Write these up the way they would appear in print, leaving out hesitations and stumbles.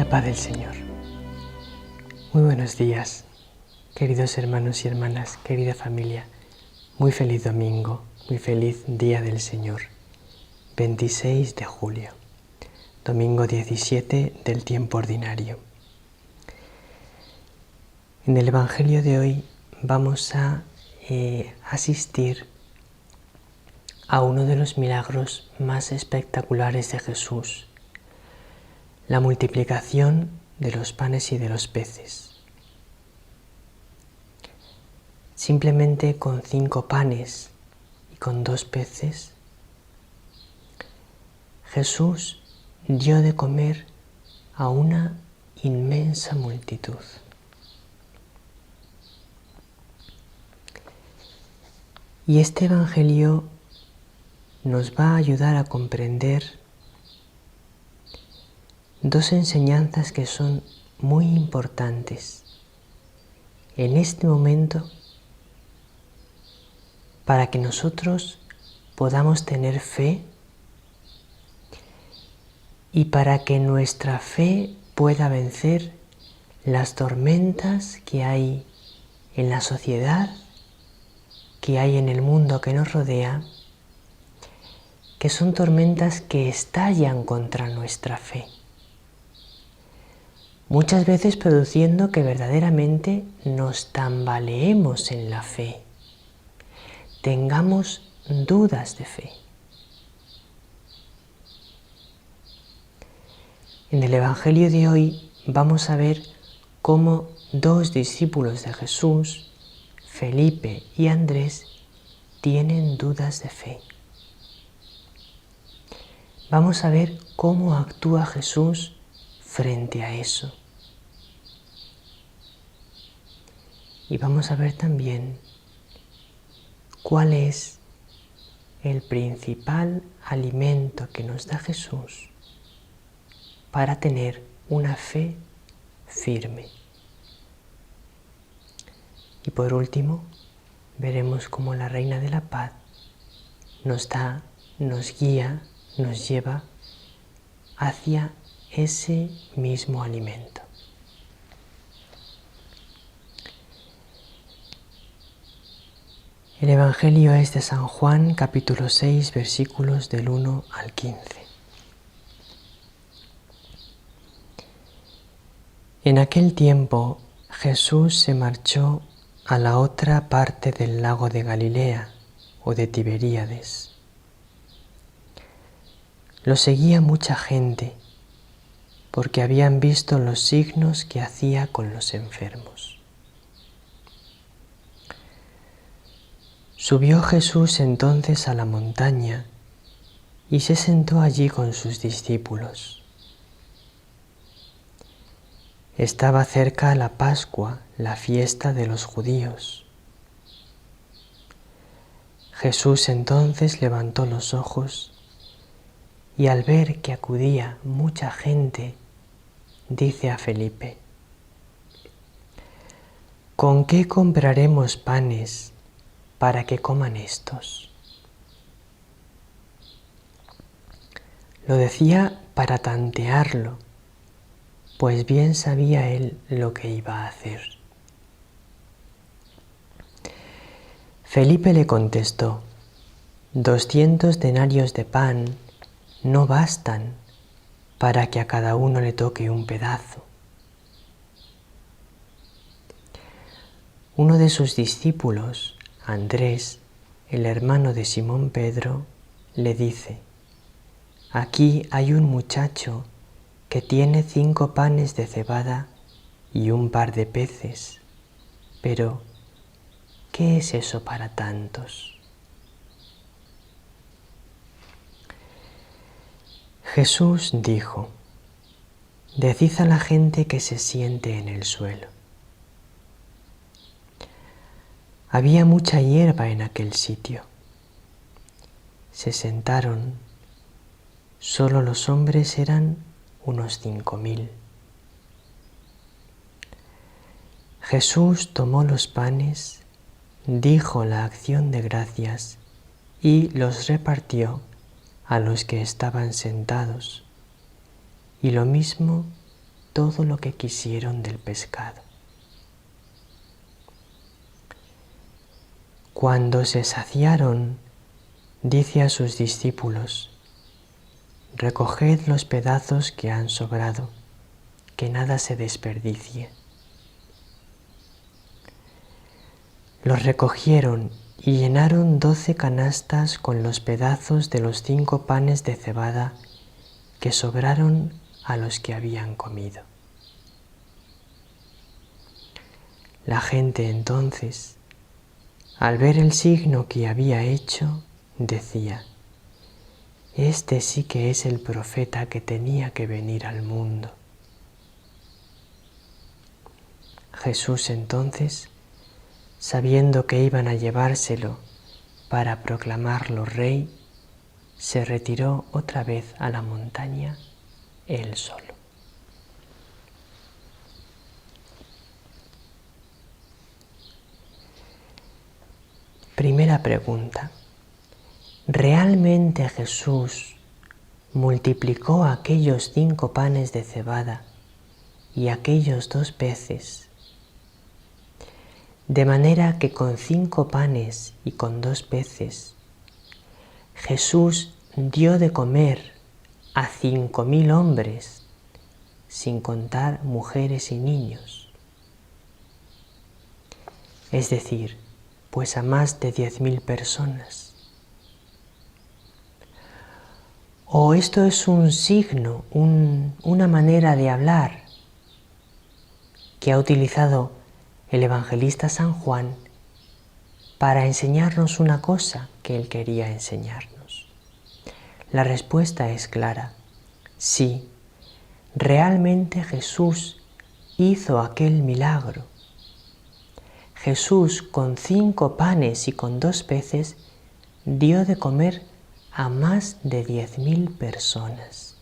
La paz del Señor. Muy buenos días, queridos hermanos y hermanas, querida familia. Muy feliz domingo, muy feliz Día del Señor. 26 de julio, domingo 17 del tiempo ordinario. En el Evangelio de hoy vamos a asistir a uno de los milagros más espectaculares de Jesús, la multiplicación de los panes y de los peces. Simplemente con 5 panes y con 2 peces, Jesús dio de comer a una inmensa multitud. Y este Evangelio nos va a ayudar a comprender dos enseñanzas que son muy importantes en este momento para que nosotros podamos tener fe y para que nuestra fe pueda vencer las tormentas que hay en la sociedad, que hay en el mundo que nos rodea, que son tormentas que estallan contra nuestra fe. Muchas veces produciendo que verdaderamente nos tambaleemos en la fe, tengamos dudas de fe. En el Evangelio de hoy vamos a ver cómo 2 discípulos de Jesús, Felipe y Andrés, tienen dudas de fe. Vamos a ver cómo actúa Jesús frente a eso. Y vamos a ver también cuál es el principal alimento que nos da Jesús para tener una fe firme. Y por último, veremos cómo la Reina de la Paz nos guía, nos lleva hacia ese mismo alimento. El Evangelio es de San Juan, capítulo 6, versículos del 1 al 15. En aquel tiempo Jesús se marchó a la otra parte del lago de Galilea o de Tiberíades. Lo seguía mucha gente porque habían visto los signos que hacía con los enfermos. Subió Jesús entonces a la montaña y se sentó allí con sus discípulos. Estaba cerca la Pascua, la fiesta de los judíos. Jesús entonces levantó los ojos y al ver que acudía mucha gente, dice a Felipe: ¿con qué compraremos panes para que coman estos? Lo decía para tantearlo, pues bien sabía él lo que iba a hacer. Felipe le contestó: 200 denarios de pan no bastan para que a cada uno le toque un pedazo. Uno de sus discípulos, Andrés, el hermano de Simón Pedro, le dice: aquí hay un muchacho que tiene 5 panes de cebada y un par de peces, pero ¿qué es eso para tantos? Jesús dijo: decid a la gente que se siente en el suelo. Había mucha hierba en aquel sitio. Se sentaron, solo los hombres eran unos 5000. Jesús tomó los panes, dijo la acción de gracias y los repartió a los que estaban sentados, y lo mismo todo lo que quisieron del pescado. Cuando se saciaron, dice a sus discípulos: recoged los pedazos que han sobrado, que nada se desperdicie. Los recogieron y llenaron 12 canastas con los pedazos de los 5 panes de cebada que sobraron a los que habían comido. La gente entonces, al ver el signo que había hecho, decía: este sí que es el profeta que tenía que venir al mundo. Jesús entonces, sabiendo que iban a llevárselo para proclamarlo rey, se retiró otra vez a la montaña él solo. Primera pregunta: ¿realmente Jesús multiplicó aquellos 5 panes de cebada y aquellos 2 peces, de manera que con 5 panes y con 2 peces Jesús dio de comer a 5.000 hombres, sin contar mujeres y niños? Es decir, pues a más de 10.000 personas. ¿O esto es un signo, una manera de hablar que ha utilizado el evangelista San Juan para enseñarnos una cosa que él quería enseñarnos? La respuesta es clara: sí, realmente Jesús hizo aquel milagro. Jesús, con 5 panes y con 2 peces, dio de comer a más de 10.000 personas.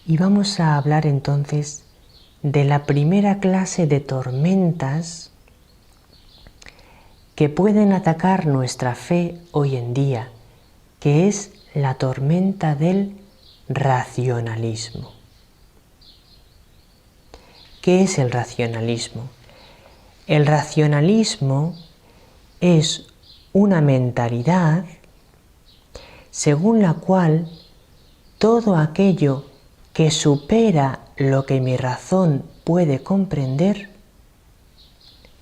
Y vamos a hablar entonces de la primera clase de tormentas que pueden atacar nuestra fe hoy en día, que es la tormenta del racionalismo. ¿Qué es el racionalismo? El racionalismo es una mentalidad según la cual todo aquello que supera lo que mi razón puede comprender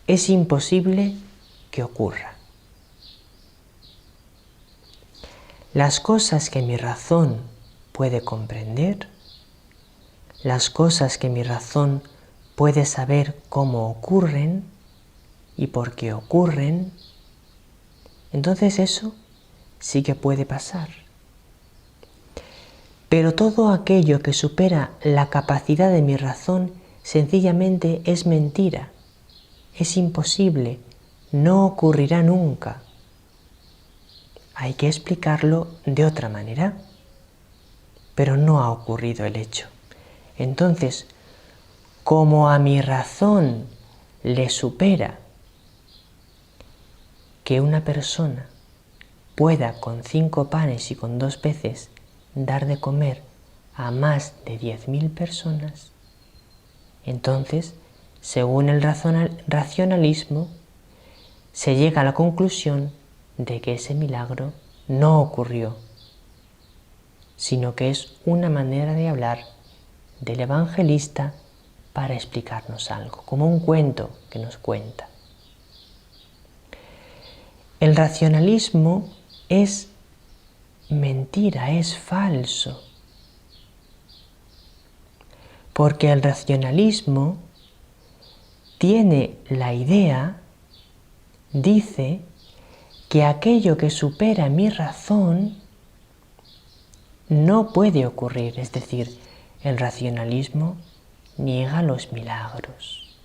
es imposible que ocurra. Las cosas que mi razón puede comprender, las cosas que mi razón puede saber cómo ocurren y por qué ocurren, entonces eso sí que puede pasar. Pero todo aquello que supera la capacidad de mi razón sencillamente es mentira, es imposible, no ocurrirá nunca. Hay que explicarlo de otra manera, pero no ha ocurrido el hecho. Entonces, como a mi razón le supera que una persona pueda con 5 panes y con 2 peces dar de comer a más de 10.000 personas, entonces, según el racionalismo, se llega a la conclusión de que ese milagro no ocurrió, sino que es una manera de hablar del evangelista para explicarnos algo, como un cuento que nos cuenta. El racionalismo es mentira, es falso, porque el racionalismo tiene la idea, dice, que aquello que supera mi razón no puede ocurrir, es decir, el racionalismo niega los milagros.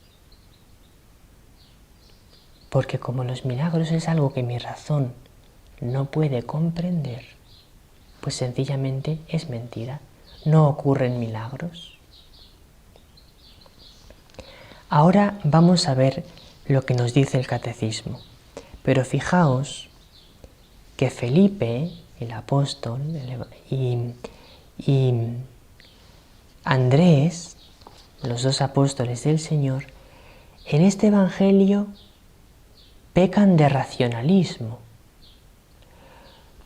Porque como los milagros es algo que mi razón no puede comprender, pues sencillamente es mentira, no ocurren milagros. Ahora vamos a ver lo que nos dice el catecismo, pero fijaos que Felipe, el apóstol, y Andrés, los dos apóstoles del Señor, en este Evangelio pecan de racionalismo,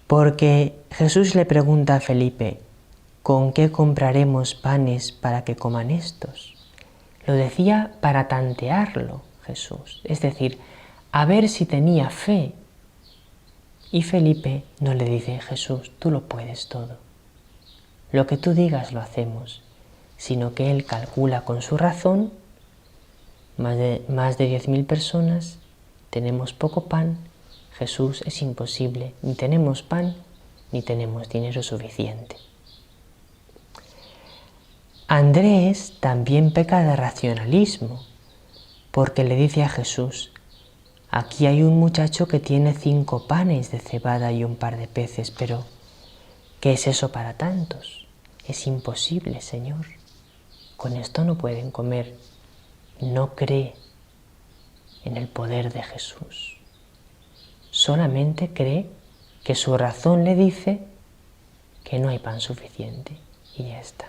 porque Jesús le pregunta a Felipe, ¿con qué compraremos panes para que coman estos? Lo decía para tantearlo Jesús, es decir, a ver si tenía fe. Y Felipe no le dice, Jesús, tú lo puedes todo. Lo que tú digas lo hacemos, sino que él calcula con su razón, más de 10.000 personas, tenemos poco pan, Jesús, es imposible, ni tenemos pan, ni tenemos dinero suficiente. Andrés también peca de racionalismo, porque le dice a Jesús, aquí hay un muchacho que tiene 5 panes de cebada y un par de peces, pero ¿qué es eso para tantos? Es imposible, Señor. Con esto no pueden comer. No cree en el poder de Jesús. Solamente cree que su razón le dice que no hay pan suficiente y ya está.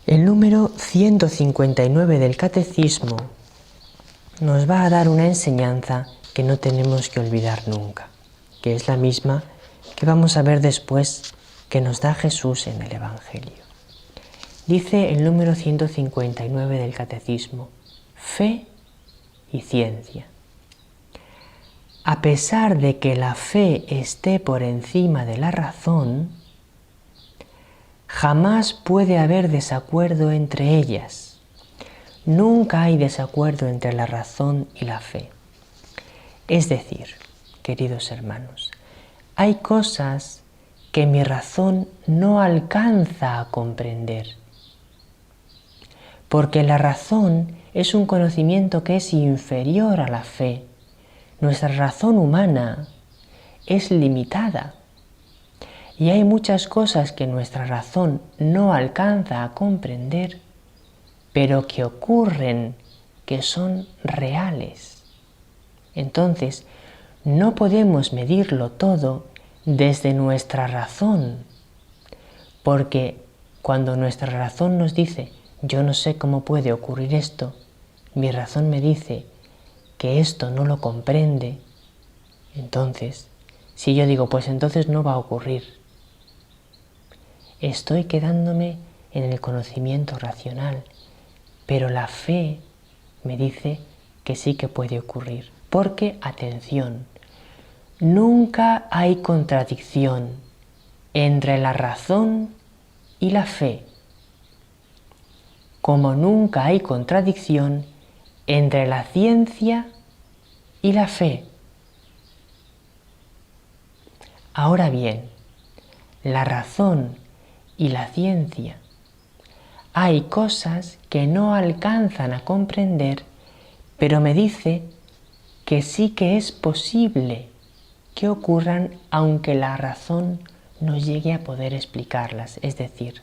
El número 159 del Catecismo nos va a dar una enseñanza que no tenemos que olvidar nunca, que es la misma que vamos a ver después que nos da Jesús en el Evangelio. Dice el número 159 del Catecismo, fe y ciencia. A pesar de que la fe esté por encima de la razón, jamás puede haber desacuerdo entre ellas. Nunca hay desacuerdo entre la razón y la fe. Es decir, queridos hermanos, hay cosas que mi razón no alcanza a comprender, porque la razón es un conocimiento que es inferior a la fe. Nuestra razón humana es limitada y hay muchas cosas que nuestra razón no alcanza a comprender, pero que ocurren, que son reales. Entonces, no podemos medirlo todo desde nuestra razón, porque cuando nuestra razón nos dice, yo no sé cómo puede ocurrir esto, mi razón me dice que esto no lo comprende, entonces, si yo digo, pues entonces no va a ocurrir, estoy quedándome en el conocimiento racional, pero la fe me dice que sí que puede ocurrir. Porque, atención, nunca hay contradicción entre la razón y la fe, como nunca hay contradicción entre la ciencia y la fe. Ahora bien, la razón y la ciencia, hay cosas que no alcanzan a comprender, pero me dice que sí que es posible que ocurran aunque la razón no llegue a poder explicarlas. Es decir,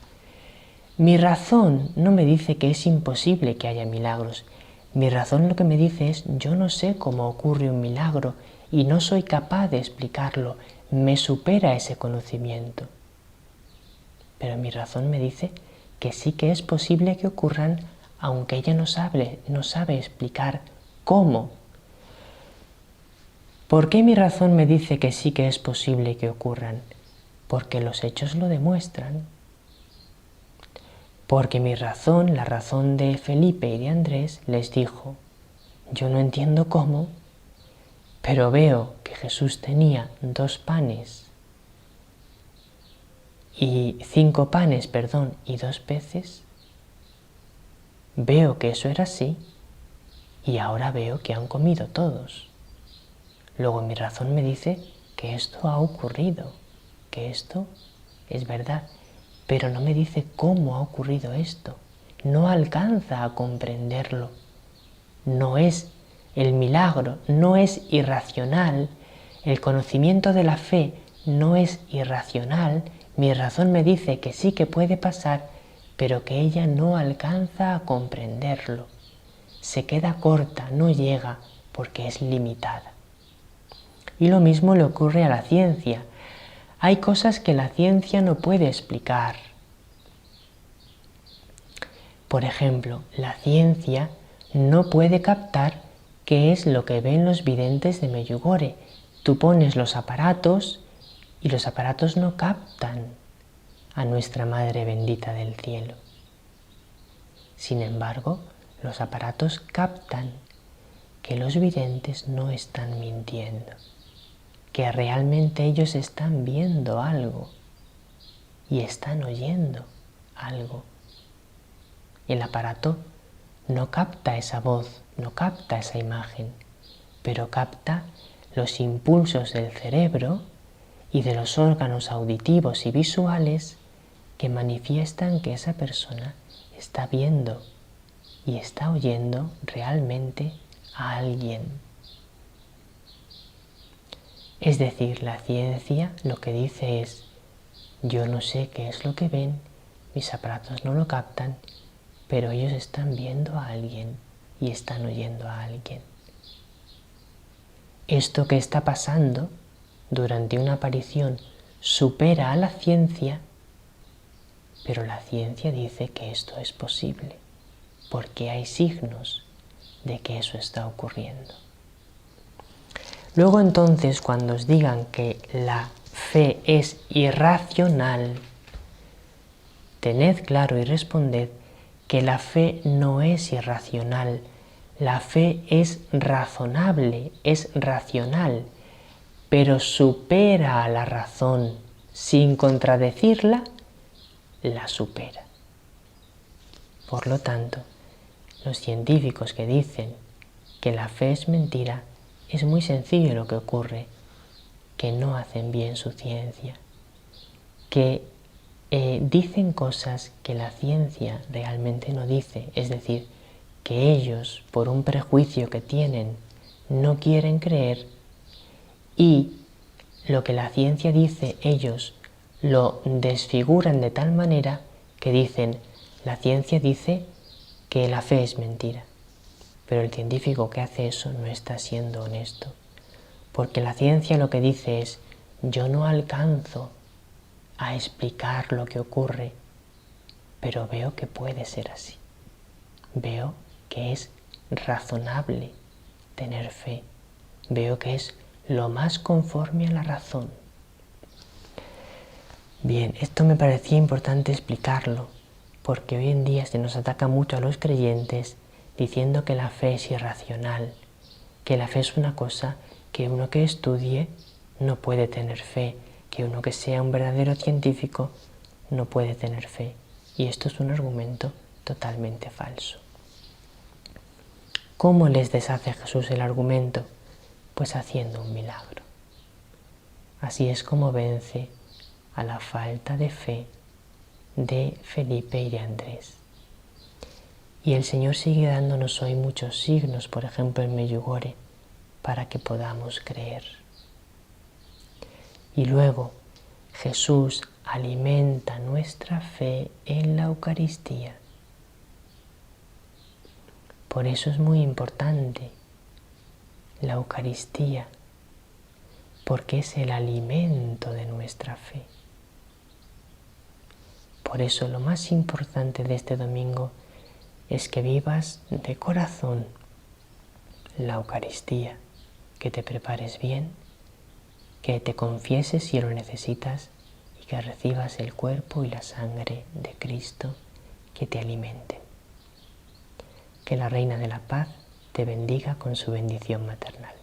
mi razón no me dice que es imposible que haya milagros. Mi razón lo que me dice es, yo no sé cómo ocurre un milagro y no soy capaz de explicarlo. Me supera ese conocimiento. Pero mi razón me dice que sí que es posible que ocurran, aunque ella no sabe explicar cómo. ¿Por qué mi razón me dice que sí que es posible que ocurran? Porque los hechos lo demuestran. Porque mi razón, la razón de Felipe y de Andrés, les dijo, yo no entiendo cómo, pero veo que Jesús tenía 2 panes y 5 panes, y 2 peces. Veo que eso era así y ahora veo que han comido todos. Luego mi razón me dice que esto ha ocurrido, que esto es verdad, pero no me dice cómo ha ocurrido esto. No alcanza a comprenderlo. No es el milagro, no es irracional. El conocimiento de la fe no es irracional. Mi razón me dice que sí que puede pasar, pero que ella no alcanza a comprenderlo. Se queda corta, no llega, porque es limitada. Y lo mismo le ocurre a la ciencia. Hay cosas que la ciencia no puede explicar. Por ejemplo, la ciencia no puede captar qué es lo que ven los videntes de Medjugorje. Tú pones los aparatos y los aparatos no captan a nuestra Madre bendita del cielo. Sin embargo, los aparatos captan que los videntes no están mintiendo, que realmente ellos están viendo algo y están oyendo algo. El aparato no capta esa voz, no capta esa imagen, pero capta los impulsos del cerebro y de los órganos auditivos y visuales que manifiestan que esa persona está viendo y está oyendo realmente a alguien. Es decir, la ciencia lo que dice es: yo no sé qué es lo que ven, mis aparatos no lo captan, pero ellos están viendo a alguien y están oyendo a alguien. Esto que está pasando durante una aparición supera a la ciencia, pero la ciencia dice que esto es posible, porque hay signos de que eso está ocurriendo. Luego entonces, cuando os digan que la fe es irracional, tened claro y responded que la fe no es irracional, la fe es razonable, es racional, pero supera a la razón, sin contradecirla, la supera. Por lo tanto, los científicos que dicen que la fe es mentira, es muy sencillo lo que ocurre, que no hacen bien su ciencia, que dicen cosas que la ciencia realmente no dice, es decir, que ellos, por un prejuicio que tienen, no quieren creer, y lo que la ciencia dice, ellos lo desfiguran de tal manera que dicen: la ciencia dice que la fe es mentira. Pero el científico que hace eso no está siendo honesto, porque la ciencia lo que dice es: yo no alcanzo a explicar lo que ocurre, pero veo que puede ser así. Veo que es razonable tener fe. Veo que es lo más conforme a la razón. Bien, esto me parecía importante explicarlo, porque hoy en día se nos ataca mucho a los creyentes diciendo que la fe es irracional, que la fe es una cosa que uno que estudie no puede tener fe, que uno que sea un verdadero científico no puede tener fe. Y esto es un argumento totalmente falso. ¿Cómo les deshace Jesús el argumento? Pues haciendo un milagro. Así es como vence a la falta de fe de Felipe y de Andrés. Y el Señor sigue dándonos hoy muchos signos, por ejemplo en Medjugorje, para que podamos creer. Y luego Jesús alimenta nuestra fe en la Eucaristía. Por eso es muy importante la Eucaristía, porque es el alimento de nuestra fe. Por eso lo más importante de este domingo es que vivas de corazón la Eucaristía, que te prepares bien, que te confieses si lo necesitas y que recibas el cuerpo y la sangre de Cristo que te alimenten. Que la Reina de la Paz te bendiga con su bendición maternal.